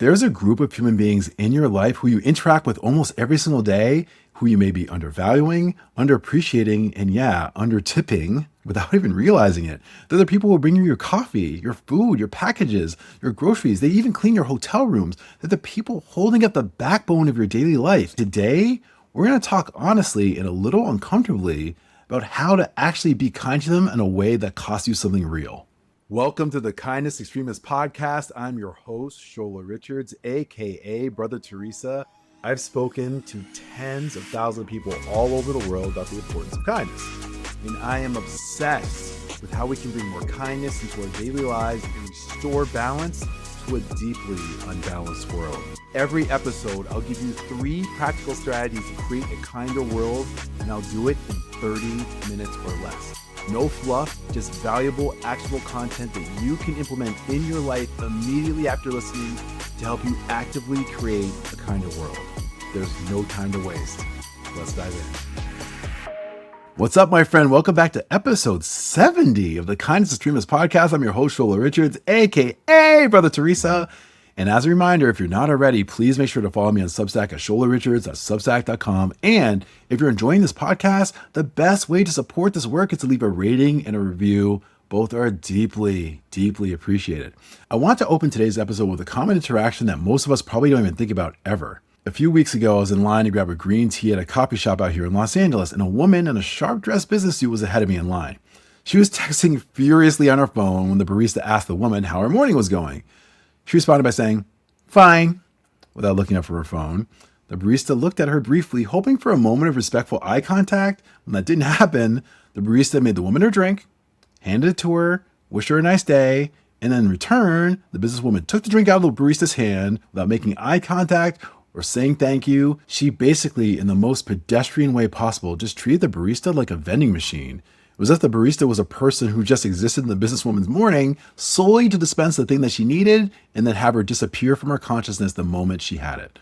There's a group of human beings in your life who you interact with almost every single day, who you may be undervaluing, underappreciating, and under-tipping without even realizing it. They're the people who bring you your coffee, your food, your packages, your groceries. They even clean your hotel rooms. They're the people holding up the backbone of your daily life. Today, we're going to talk honestly and a little uncomfortably about how to actually be kind to them in a way that costs you something real. Welcome to the Kindness Extremist Podcast. I'm your host, Shola Richards, aka Brother Teresa. I've spoken to tens of thousands of people all over the world about the importance of kindness. And I am obsessed with how we can bring more kindness into our daily lives and restore balance to a deeply unbalanced world. Every episode, I'll give you 3 practical strategies to create a kinder world, and I'll do it in 30 minutes or less. No fluff, just valuable, actionable content that you can implement in your life immediately after listening to help you actively create a kinder world. There's no time to waste. Let's dive in. What's up, my friend? Welcome back to episode 70 of the Kindness Extremist Podcast. I'm your host, Shola Richards, aka Brother Teresa. And as a reminder, if you're not already, please make sure to follow me on Substack at Shola Richards at Substack.com. And if you're enjoying this podcast, the best way to support this work is to leave a rating and a review. Both are deeply, deeply appreciated. I want to open today's episode with a common interaction that most of us probably don't even think about ever. A few weeks ago, I was in line to grab a green tea at a coffee shop out here in Los Angeles, and a woman in a sharp-dressed business suit was ahead of me in line. She was texting furiously on her phone when the barista asked the woman how her morning was going. She responded by saying, "Fine," without looking up from her phone. The barista looked at her briefly, hoping for a moment of respectful eye contact. When that didn't happen, the barista made the woman her drink, handed it to her, wished her a nice day, and then in return, the businesswoman took the drink out of the barista's hand without making eye contact or saying thank you. She basically, in the most pedestrian way possible, just treated the barista like a vending machine. It was as if the barista was a person who just existed in the businesswoman's morning solely to dispense the thing that she needed and then have her disappear from her consciousness the moment she had it.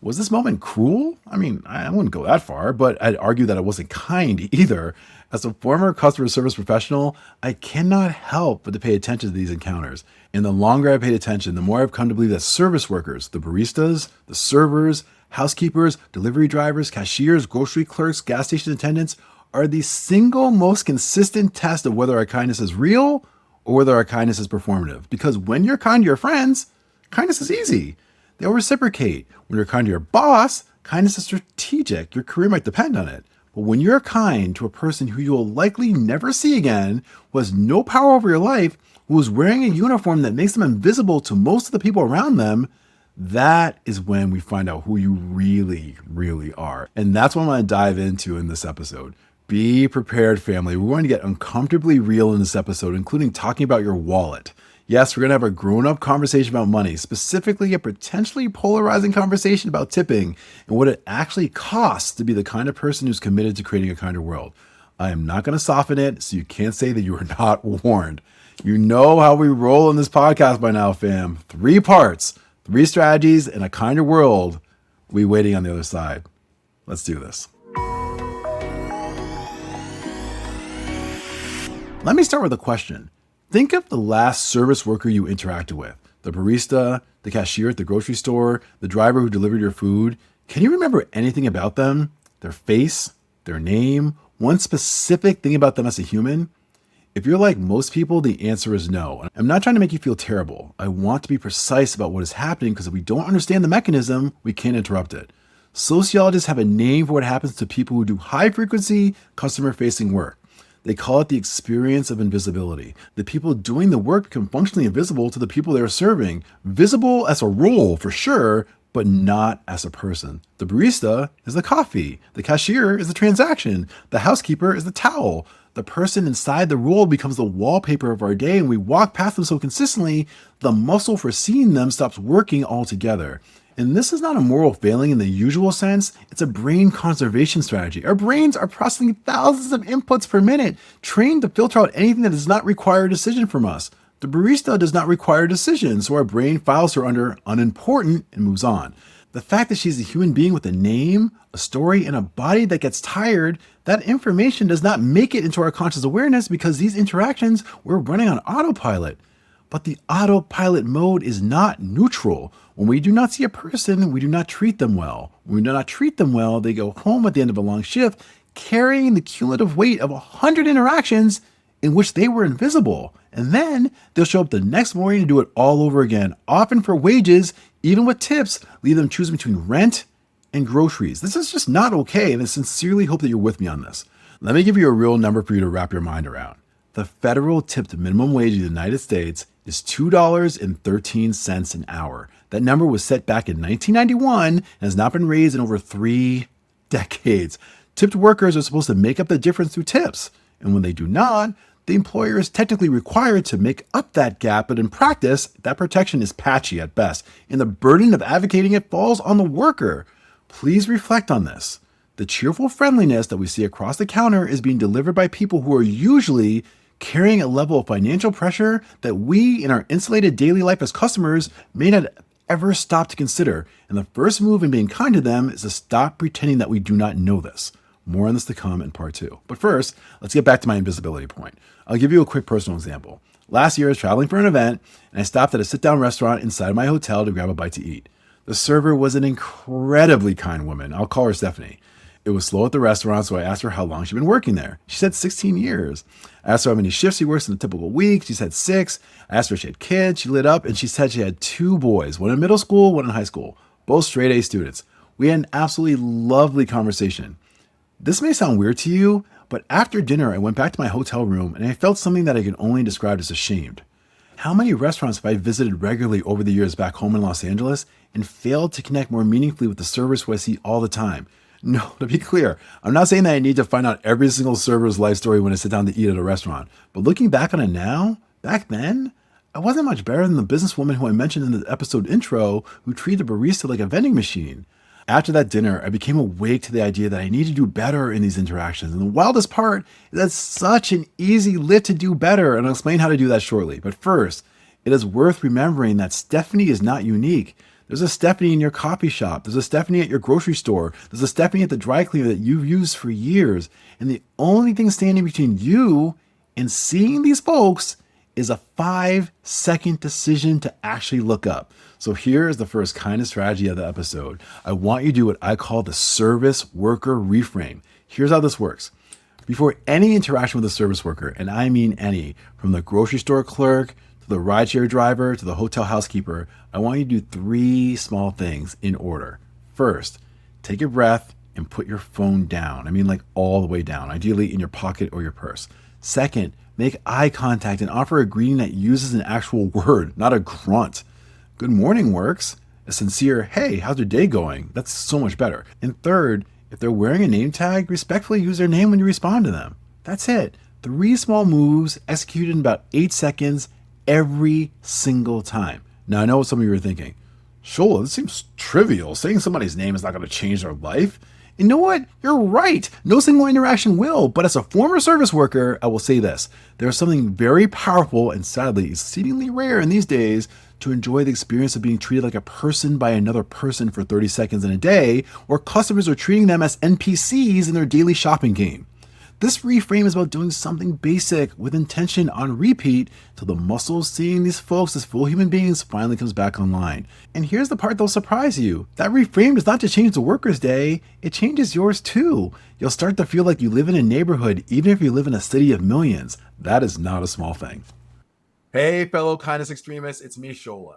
Was this moment cruel? I mean, I wouldn't go that far, but I'd argue that it wasn't kind either. As a former customer service professional, I cannot help but to pay attention to these encounters. And the longer I paid attention, the more I've come to believe that service workers, the baristas, the servers, housekeepers, delivery drivers, cashiers, grocery clerks, gas station attendants, are the single most consistent test of whether our kindness is real or whether our kindness is performative. Because when you're kind to your friends, kindness is easy. They'll reciprocate. When you're kind to your boss, kindness is strategic. Your career might depend on it. But when you're kind to a person who you'll likely never see again, who has no power over your life, who is wearing a uniform that makes them invisible to most of the people around them, that is when we find out who you really, really are. And that's what I'm going to dive into in this episode. Be prepared, family. We're going to get uncomfortably real in this episode, including talking about your wallet. Yes, we're going to have a grown-up conversation about money, specifically a potentially polarizing conversation about tipping and what it actually costs to be the kind of person who's committed to creating a kinder world. I am not going to soften it, so you can't say that you are not warned. You know how we roll in this podcast by now, fam. 3 parts, 3 strategies, and a kinder world. We waiting on the other side. Let's do this. Let me start with a question. Think of the last service worker you interacted with, the barista, the cashier at the grocery store, the driver who delivered your food. Can you remember anything about them? Their face, their name, one specific thing about them as a human? If you're like most people, the answer is no. I'm not trying to make you feel terrible. I want to be precise about what is happening because if we don't understand the mechanism, we can't interrupt it. Sociologists have a name for what happens to people who do high-frequency, customer-facing work. They call it the experience of invisibility. The people doing the work become functionally invisible to the people they're serving. Visible as a role, for sure, but not as a person. The barista is the coffee. The cashier is the transaction. The housekeeper is the towel. The person inside the role becomes the wallpaper of our day, and we walk past them so consistently, the muscle for seeing them stops working altogether. And this is not a moral failing in the usual sense. It's a brain conservation strategy. Our brains are processing thousands of inputs per minute, trained to filter out anything that does not require a decision from us. The barista does not require a decision, so our brain files her under unimportant and moves on. The fact that she's a human being with a name, a story, and a body that gets tired, that information does not make it into our conscious awareness because these interactions we're running on autopilot. But the autopilot mode is not neutral. When we do not see a person, we do not treat them well. When we do not treat them well, they go home at the end of a long shift, carrying the cumulative weight of 100 interactions in which they were invisible. And then they'll show up the next morning to do it all over again, often for wages, even with tips, leave them choosing between rent and groceries. This is just not okay, and I sincerely hope that you're with me on this. Let me give you a real number for you to wrap your mind around. The federal tipped minimum wage in the United States is $2.13 an hour. That number was set back in 1991 and has not been raised in over 3 decades. Tipped workers are supposed to make up the difference through tips. And when they do not, the employer is technically required to make up that gap, but in practice, that protection is patchy at best, and the burden of advocating it falls on the worker. Please reflect on this. The cheerful friendliness that we see across the counter is being delivered by people who are usually carrying a level of financial pressure that we in our insulated daily life as customers may not ever stop to consider. And the first move in being kind to them is to stop pretending that we do not know this. More on this to come in part 2. But first, let's get back to my invisibility point. I'll give you a quick personal example. Last year, I was traveling for an event, and I stopped at a sit-down restaurant inside of my hotel to grab a bite to eat. The server was an incredibly kind woman. I'll call her Stephanie. It was slow at the restaurant, so I asked her how long she'd been working there. She said 16 years. I asked her how many shifts she works in a typical week. She said 6. I asked her if she had kids. She lit up, and she said she had 2 boys, one in middle school, one in high school, both straight A students. We had an absolutely lovely conversation. This may sound weird to you, but after dinner, I went back to my hotel room and I felt something that I can only describe as ashamed. How many restaurants have I visited regularly over the years back home in Los Angeles and failed to connect more meaningfully with the servers who I see all the time? No, to be clear, I'm not saying that I need to find out every single server's life story when I sit down to eat at a restaurant, but looking back on it now, back then, I wasn't much better than the businesswoman who I mentioned in the episode intro who treated the barista like a vending machine. After that dinner, I became awake to the idea that I need to do better in these interactions. And the wildest part is that it's such an easy lift to do better, and I'll explain how to do that shortly. But first, it is worth remembering that Stephanie is not unique. There's a Stephanie in your coffee shop. There's a Stephanie at your grocery store. There's a Stephanie at the dry cleaner that you've used for years. And the only thing standing between you and seeing these folks is a 5-second decision to actually look up. So here is the first kindness strategy of the episode. I want you to do what I call the service worker reframe. Here's how this works. Before any interaction with a service worker, and I mean any, from the grocery store clerk to the rideshare driver to the hotel housekeeper, I want you to do 3 small things in order. First, take a breath and put your phone down. I mean like all the way down, ideally in your pocket or your purse. Second, make eye contact and offer a greeting that uses an actual word, not a grunt. Good morning works. A sincere, hey, how's your day going? That's so much better. And third, if they're wearing a name tag, respectfully use their name when you respond to them. That's it. 3 small moves executed in about 8 seconds every single time. Now, I know what some of you are thinking. Shola, this seems trivial. Saying somebody's name is not going to change their life. You know what? You're right. No single interaction will. But as a former service worker, I will say this. There's something very powerful and sadly exceedingly rare in these days to enjoy the experience of being treated like a person by another person for 30 seconds in a day, where customers are treating them as NPCs in their daily shopping game. This reframe is about doing something basic with intention on repeat till the muscle of seeing these folks as full human beings finally comes back online. And here's the part that'll surprise you. That reframe does not just change the worker's day, it changes yours too. You'll start to feel like you live in a neighborhood even if you live in a city of millions. That is not a small thing. Hey, fellow kindness extremists, it's me, Shola.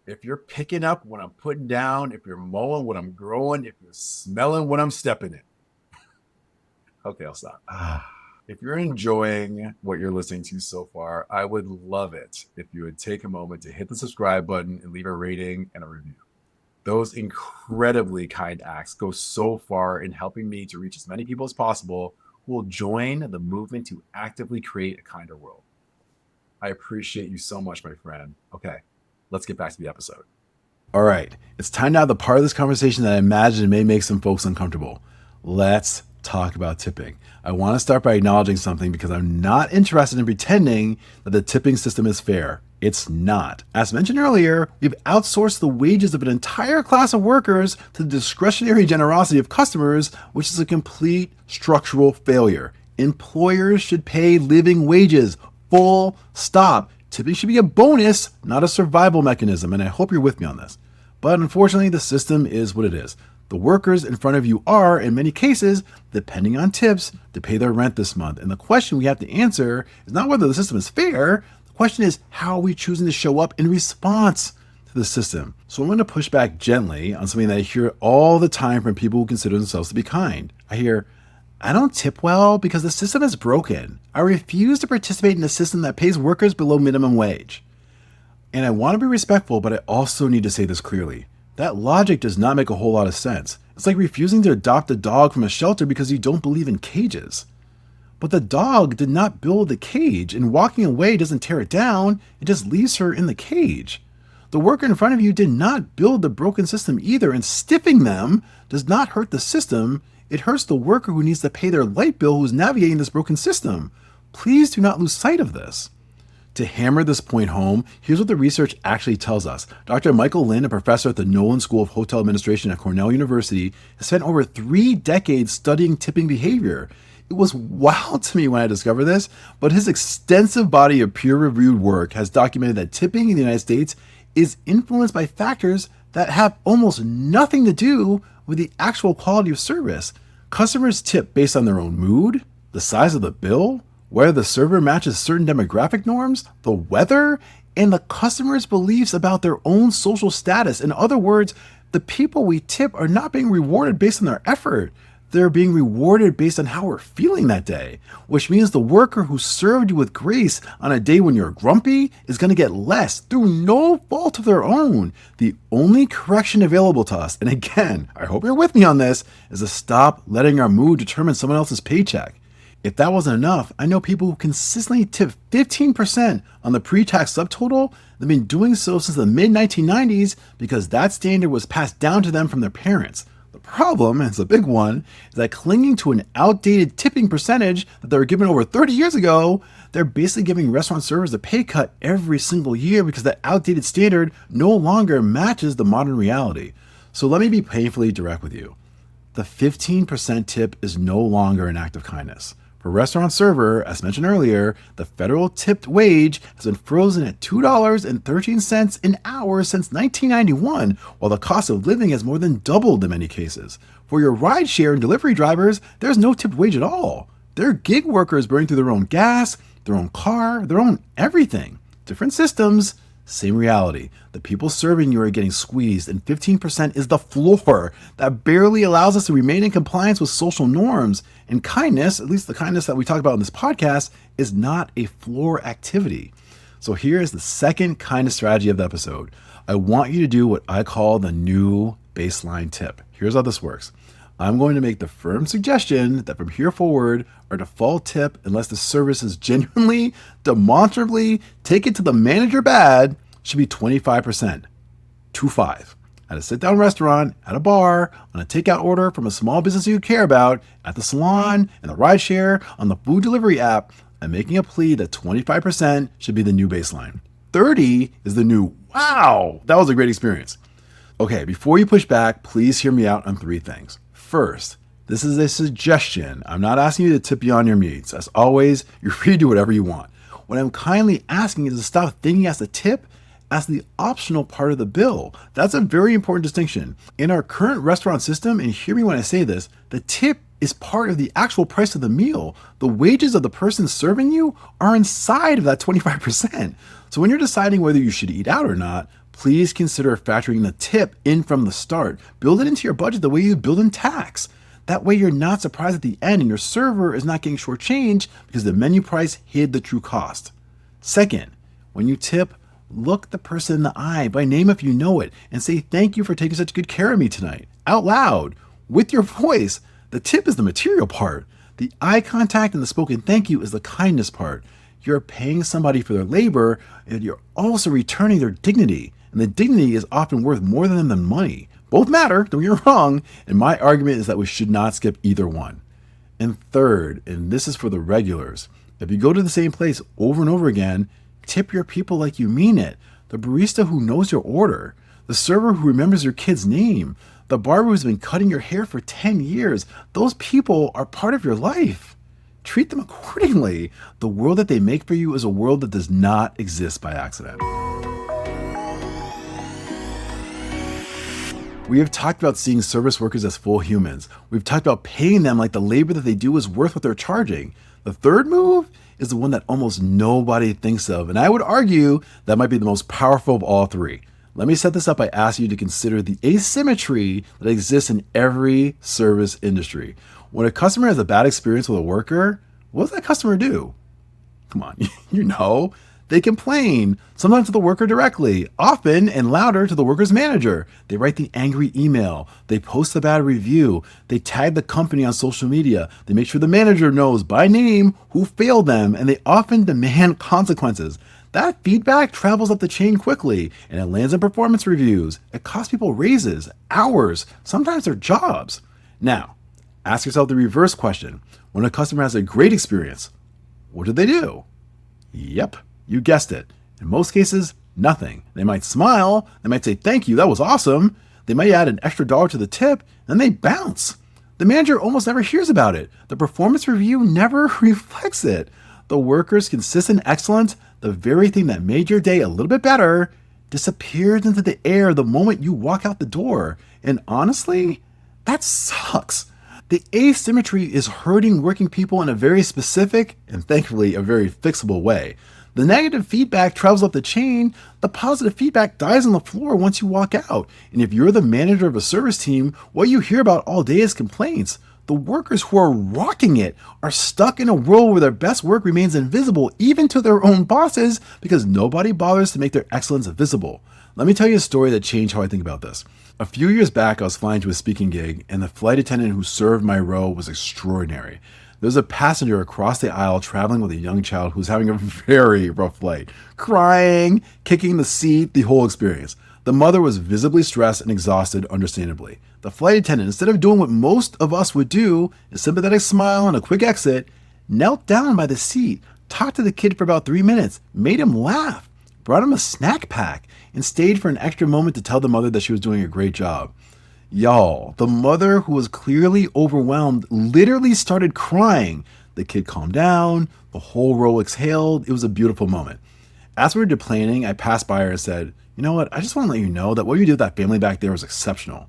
If you're picking up what I'm putting down, if you're mowing what I'm growing, if you're smelling what I'm stepping in. Okay, I'll stop. If you're enjoying what you're listening to so far, I would love it if you would take a moment to hit the subscribe button and leave a rating and a review. Those incredibly kind acts go so far in helping me to reach as many people as possible who will join the movement to actively create a kinder world. I appreciate you so much, my friend. Okay, let's get back to the episode. All right, it's time now the part of this conversation that I imagine may make some folks uncomfortable. Let's talk about tipping. I want to start by acknowledging something because I'm not interested in pretending that the tipping system is fair. It's not. As mentioned earlier, we've outsourced the wages of an entire class of workers to the discretionary generosity of customers, which is a complete structural failure. Employers should pay living wages. Full stop. Tipping should be a bonus, not a survival mechanism, and I hope you're with me on this. But unfortunately, the system is what it is. The workers in front of you are, in many cases, depending on tips to pay their rent this month. And the question we have to answer is not whether the system is fair. The question is, how are we choosing to show up in response to the system? So I'm going to push back gently on something that I hear all the time from people who consider themselves to be kind. I hear, I don't tip well because the system is broken. I refuse to participate in a system that pays workers below minimum wage. And I want to be respectful, but I also need to say this clearly. That logic does not make a whole lot of sense. It's like refusing to adopt a dog from a shelter because you don't believe in cages. But the dog did not build the cage, and walking away doesn't tear it down, it just leaves her in the cage. The worker in front of you did not build the broken system either, and stiffing them does not hurt the system. It hurts the worker who needs to pay their light bill who's navigating this broken system. Please do not lose sight of this. To hammer this point home, here's what the research actually tells us. Dr. Michael Lin, a professor at the Nolan School of Hotel Administration at Cornell University, has spent over 3 decades studying tipping behavior. It was wild to me when I discovered this, but his extensive body of peer-reviewed work has documented that tipping in the United States is influenced by factors that have almost nothing to do with the actual quality of service. Customers tip based on their own mood, the size of the bill, whether the server matches certain demographic norms, the weather, and the customer's beliefs about their own social status. In other words, the people we tip are not being rewarded based on their effort. They're being rewarded based on how we're feeling that day, which means the worker who served you with grace on a day when you're grumpy is going to get less through no fault of their own. The only correction available to us, and again, I hope you're with me on this, is to stop letting our mood determine someone else's paycheck. If that wasn't enough, I know people who consistently tip 15% on the pre-tax subtotal. They've been doing so since the mid-1990s because that standard was passed down to them from their parents. The problem, and it's a big one, is that clinging to an outdated tipping percentage that they were given over 30 years ago, they're basically giving restaurant servers a pay cut every single year because that outdated standard no longer matches the modern reality. So let me be painfully direct with you. The 15% tip is no longer an act of kindness. For restaurant server, as mentioned earlier, the federal tipped wage has been frozen at $2.13 an hour since 1991, while the cost of living has more than doubled in many cases. For your rideshare and delivery drivers, there's no tipped wage at all. They're gig workers burning through their own gas, their own car, their own everything. Different systems, same reality. The people serving you are getting squeezed, and 15% is the floor that barely allows us to remain in compliance with social norms. And kindness, at least the kindness that we talk about in this podcast, is not a floor activity. So here is the second kindness strategy of the episode. I want you to do what I call the new baseline tip. Here's how this works. I'm going to make the firm suggestion that from here forward, our default tip, unless the service is genuinely, demonstrably taken to the manager bad, should be 25%. 25. At a sit-down restaurant, at a bar, on a takeout order from a small business you care about, at the salon, in the rideshare, on the food delivery app, I'm making a plea that 25% should be the new baseline. 30 is the new, wow, that was a great experience. Okay, before you push back, please hear me out on 3 things. First, this is a suggestion. I'm not asking you to tip beyond your means. As always, you're free to do whatever you want. What I'm kindly asking is to stop thinking as a tip as the optional part of the bill. That's a very important distinction. In our current restaurant system, and hear me when I say this, the tip is part of the actual price of the meal. The wages of the person serving you are inside of that 25%. So when you're deciding whether you should eat out or not, please consider factoring the tip in from the start. Build it into your budget the way you build in tax. That way you're not surprised at the end and your server is not getting shortchanged because the menu price hid the true cost. Second, when you tip, look the person in the eye by name if you know it and say thank you for taking such good care of me tonight. Out loud, with your voice. The tip is the material part. The eye contact and the spoken thank you is the kindness part. You're paying somebody for their labor and you're also returning their dignity. And the dignity is often worth more than the money. Both matter, don't get me wrong, and my argument is that we should not skip either one. And third, and this is for the regulars, if you go to the same place over and over again, tip your people like you mean it. The barista who knows your order, the server who remembers your kid's name, the barber who's been cutting your hair for 10 years, those people are part of your life. Treat them accordingly. The world that they make for you is a world that does not exist by accident. We have talked about seeing service workers as full humans. We've talked about paying them like the labor that they do is worth what they're charging. The third move is the one that almost nobody thinks of, and I would argue that might be the most powerful of all three. Let me set this up by asking you to consider the asymmetry that exists in every service industry. When a customer has a bad experience with a worker, what does that customer do? Come on, you know. They complain, sometimes to the worker directly, often and louder to the worker's manager. They write the angry email. They post the bad review. They tag the company on social media. They make sure the manager knows by name who failed them, and they often demand consequences. That feedback travels up the chain quickly, and it lands in performance reviews. It costs people raises, hours, sometimes their jobs. Now, ask yourself the reverse question. When a customer has a great experience, what do they do? Yep. You guessed it. In most cases, nothing. They might smile. They might say, thank you, that was awesome. They might add an extra dollar to the tip, and they bounce. The manager almost never hears about it. The performance review never reflects it. The worker's consistent excellence, the very thing that made your day a little bit better, disappears into the air the moment you walk out the door. And honestly, that sucks. The asymmetry is hurting working people in a very specific and thankfully a very fixable way. The negative feedback travels up the chain. The positive feedback dies on the floor once you walk out. And if you're the manager of a service team, what you hear about all day is complaints. The workers who are rocking it are stuck in a world where their best work remains invisible even to their own bosses because nobody bothers to make their excellence visible. Let me tell you a story that changed how I think about this. A few years back, I was flying to a speaking gig, and the flight attendant who served my row was extraordinary. There was a passenger across the aisle traveling with a young child who was having a very rough flight, crying, kicking the seat, the whole experience. The mother was visibly stressed and exhausted, understandably. The flight attendant, instead of doing what most of us would do, a sympathetic smile and a quick exit, knelt down by the seat, talked to the kid for about 3 minutes, made him laugh, brought him a snack pack, and stayed for an extra moment to tell the mother that she was doing a great job. Y'all, the mother, who was clearly overwhelmed, literally started crying. The kid calmed down, the whole row exhaled. It was a beautiful moment. As we were deplaning, I passed by her and said, you know what, I just want to let you know that what you did with that family back there was exceptional.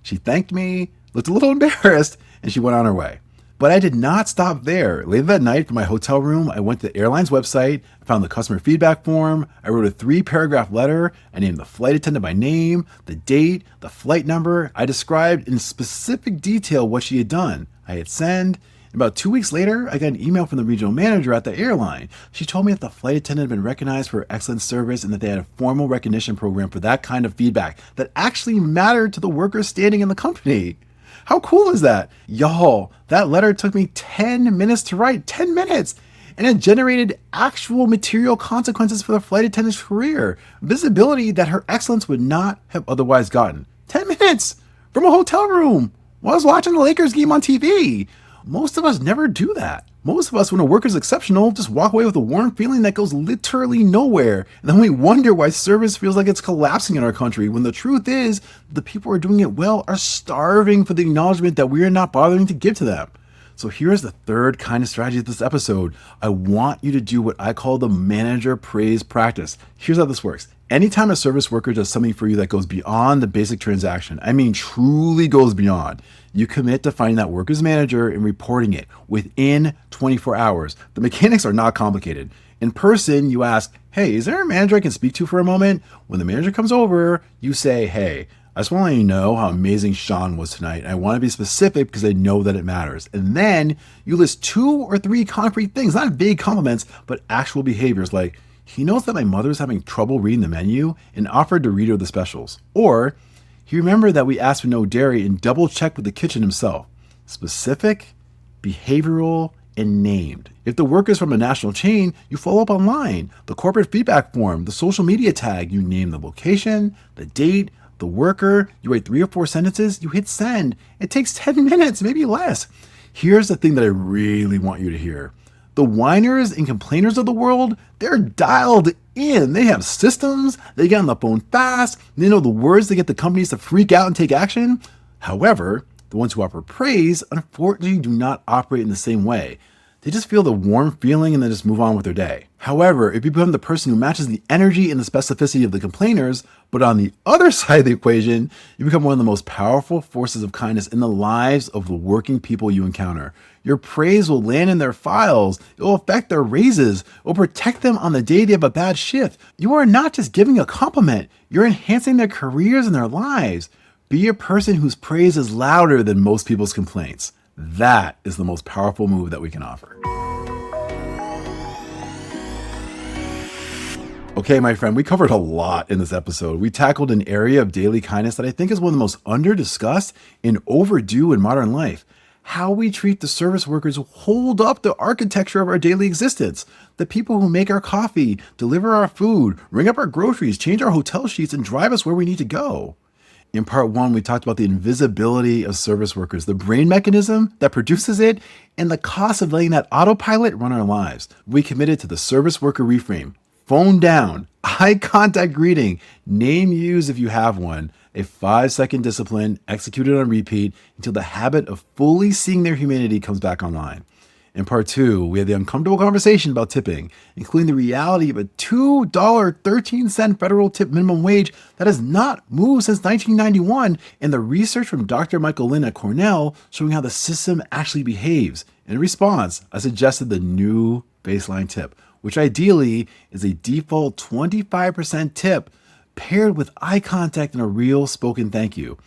She thanked me, looked a little embarrassed, and she went on her way. But I did not stop there. Later that night from my hotel room, I went to the airline's website, I found the customer feedback form, I wrote a 3-paragraph letter, I named the flight attendant by name, the date, the flight number. I described in specific detail what she had done. I hit send. About 2 weeks later, I got an email from the regional manager at the airline. She told me that the flight attendant had been recognized for her excellent service and that they had a formal recognition program for that kind of feedback that actually mattered to the workers standing in the company. How cool is that? Y'all, that letter took me 10 minutes to write, 10 minutes. And it generated actual material consequences for the flight attendant's career. Visibility that her excellence would not have otherwise gotten. 10 minutes from a hotel room while I was watching the Lakers game on TV. Most of us never do that. Most of us, when a worker is exceptional, just walk away with a warm feeling that goes literally nowhere. And then we wonder why service feels like it's collapsing in our country, when the truth is the people who are doing it well are starving for the acknowledgement that we are not bothering to give to them. So here's the third kind of strategy of this episode. I want you to do what I call the manager praise practice. Here's how this works. Anytime a service worker does something for you that goes beyond the basic transaction, I mean truly goes beyond, you commit to finding that worker's manager and reporting it within 24 hours. The mechanics are not complicated. In person, you ask, hey, is there a manager I can speak to for a moment? When the manager comes over, you say, hey, I just want to let you know how amazing Sean was tonight. I want to be specific because I know that it matters. And then you list 2 or 3 concrete things, not vague compliments, but actual behaviors like, he knows that my mother's having trouble reading the menu and offered to read her the specials. Or he remembered that we asked for no dairy and double checked with the kitchen himself. Specific, behavioral, and named. If the work is from a national chain, you follow up online. The corporate feedback form, the social media tag, you name the location, the date, the worker, you write 3 or 4 sentences, you hit send. It takes 10 minutes, maybe less. Here's the thing that I really want you to hear. The whiners and complainers of the world, they're dialed in. They have systems, they get on the phone fast, they know the words to get the companies to freak out and take action. However, the ones who offer praise, unfortunately, do not operate in the same way. They just feel the warm feeling and then just move on with their day. However, if you become the person who matches the energy and the specificity of the complainers, but on the other side of the equation, you become one of the most powerful forces of kindness in the lives of the working people you encounter. Your praise will land in their files. It will affect their raises. It will protect them on the day they have a bad shift. You are not just giving a compliment. You're enhancing their careers and their lives. Be a person whose praise is louder than most people's complaints. That is the most powerful move that we can offer. Okay, my friend, we covered a lot in this episode. We tackled an area of daily kindness that I think is one of the most under-discussed and overdue in modern life. How we treat the service workers who hold up the architecture of our daily existence. The people who make our coffee, deliver our food, ring up our groceries, change our hotel sheets, and drive us where we need to go. In part one, we talked about the invisibility of service workers, the brain mechanism that produces it, and the cost of letting that autopilot run our lives. We committed to the service worker reframe. Phone down, eye contact greeting, name used if you have one, a 5-second discipline executed on repeat until the habit of fully seeing their humanity comes back online. In part two, we had the uncomfortable conversation about tipping, including the reality of a $2.13 federal tip minimum wage that has not moved since 1991, and the research from Dr. Michael Lynn at Cornell showing how the system actually behaves. In response, I suggested the new baseline tip, which ideally is a default 25% tip paired with eye contact and a real spoken thank you.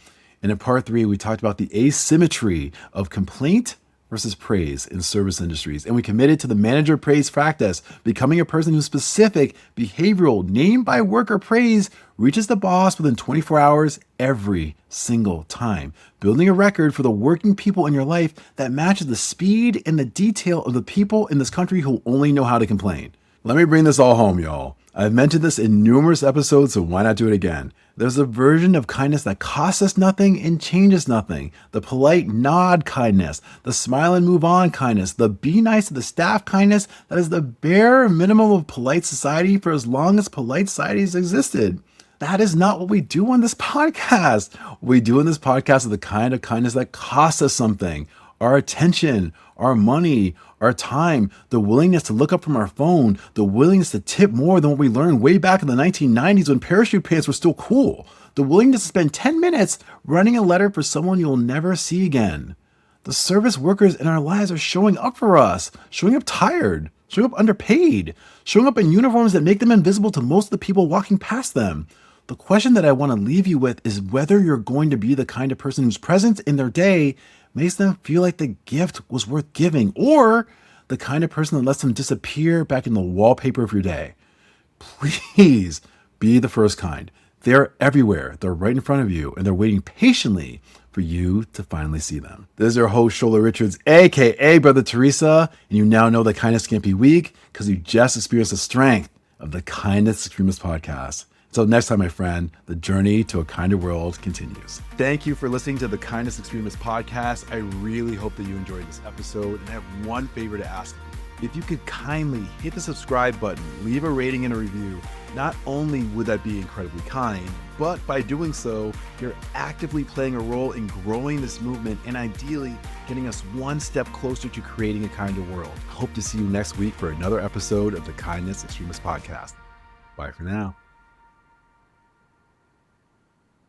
And in part three, we talked about the asymmetry of complaint versus praise in service industries. And we committed to the manager praise practice, becoming a person whose specific behavioral name by worker praise reaches the boss within 24 hours every single time, building a record for the working people in your life that matches the speed and the detail of the people in this country who only know how to complain. Let me bring this all home, y'all. I've mentioned this in numerous episodes, so why not do it again? There's a version of kindness that costs us nothing and changes nothing. The polite nod kindness, the smile and move on kindness, the be nice to the staff kindness that is the bare minimum of polite society for as long as polite society has existed. That is not what we do on this podcast. What we do on this podcast is the kind of kindness that costs us something. Our attention, our money, our time, the willingness to look up from our phone, the willingness to tip more than what we learned way back in the 1990s when parachute pants were still cool, the willingness to spend 10 minutes writing a letter for someone you'll never see again. The service workers in our lives are showing up for us, showing up tired, showing up underpaid, showing up in uniforms that make them invisible to most of the people walking past them. The question that I want to leave you with is whether you're going to be the kind of person whose presence in their day makes them feel like the gift was worth giving, or the kind of person that lets them disappear back in the wallpaper of your day. Please be the first kind. They're everywhere. They're right in front of you, and they're waiting patiently for you to finally see them. This is your host, Shola Richards, aka Brother Teresa, and you now know that kindness can't be weak because you just experienced the strength of the Kindness Extremist podcast. Until next time, my friend, the journey to a kinder world continues. Thank you for listening to the Kindness Extremist podcast. I really hope that you enjoyed this episode. And I have one favor to ask you. If you could kindly hit the subscribe button, leave a rating and a review, not only would that be incredibly kind, but by doing so, you're actively playing a role in growing this movement and ideally getting us one step closer to creating a kinder world. I hope to see you next week for another episode of the Kindness Extremist podcast. Bye for now.